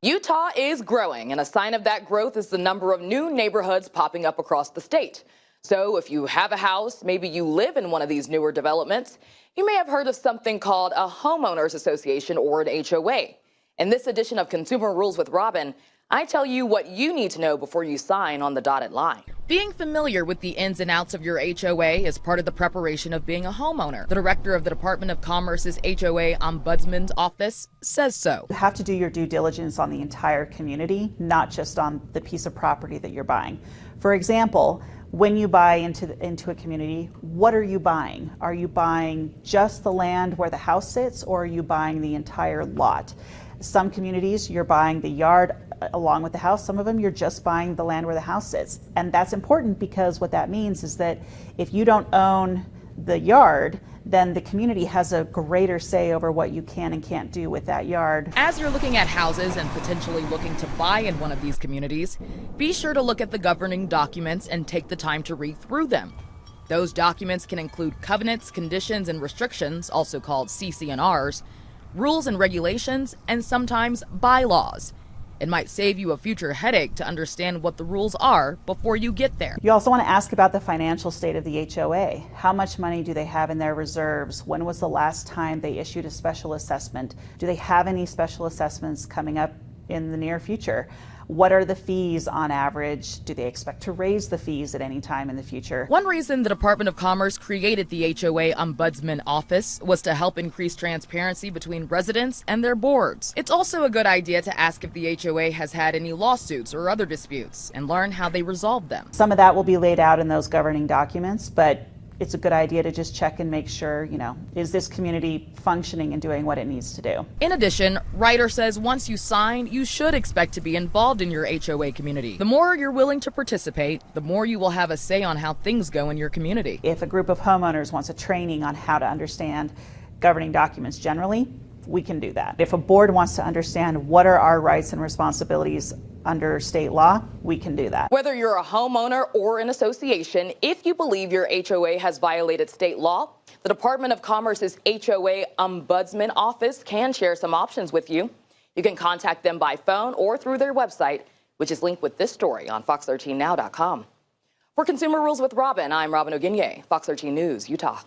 Utah is growing, and a sign of that growth is the number of new neighborhoods popping up across the state. So if you have a house, maybe you live in one of these newer developments, you may have heard of something called a Homeowners Association or an HOA. In this edition of Consumer Rules with Robin, I tell you what you need to know before you sign on the dotted line. Being familiar with the ins and outs of your HOA is part of the preparation of being a homeowner. The director of the Department of Commerce's HOA Ombudsman's Office says so. You have to do your due diligence on the entire community, not just on the piece of property that you're buying. For example, when you buy into a community, what are you buying? Are you buying just the land where the house sits, or are you buying the entire lot? Some communities, you're buying the yard along with the house. Some of them, you're just buying the land where the house sits. And that's important because what that means is that if you don't own the yard, then the community has a greater say over what you can and can't do with that yard. As you're looking at houses and potentially looking to buy in one of these communities, be sure to look at the governing documents and take the time to read through them. Those documents can include covenants, conditions, and restrictions, also called CC&Rs, rules and regulations, and sometimes bylaws. It might save you a future headache to understand what the rules are before you get there. You also want to ask about the financial state of the HOA. How much money do they have in their reserves? When was the last time they issued a special assessment? Do they have any special assessments coming up in the near future? What are the fees on average? Do they expect to raise the fees at any time in the future? One reason the Department of Commerce created the HOA Ombudsman Office was to help increase transparency between residents and their boards. It's also a good idea to ask if the HOA has had any lawsuits or other disputes and learn how they resolved them. Some of that will be laid out in those governing documents, but it's a good idea to just check and make sure, is this community functioning and doing what it needs to do? In addition, Ryder says once you sign, you should expect to be involved in your HOA community. The more you're willing to participate, the more you will have a say on how things go in your community. If a group of homeowners wants a training on how to understand governing documents generally, we can do that. If a board wants to understand what are our rights and responsibilities under state law, we can do that. Whether you're a homeowner or an association, if you believe your HOA has violated state law, the Department of Commerce's HOA Ombudsman Office can share some options with you. You can contact them by phone or through their website, which is linked with this story on fox13now.com. For Consumer Rules with Robin, I'm Robin Oginye, Fox 13 News, Utah.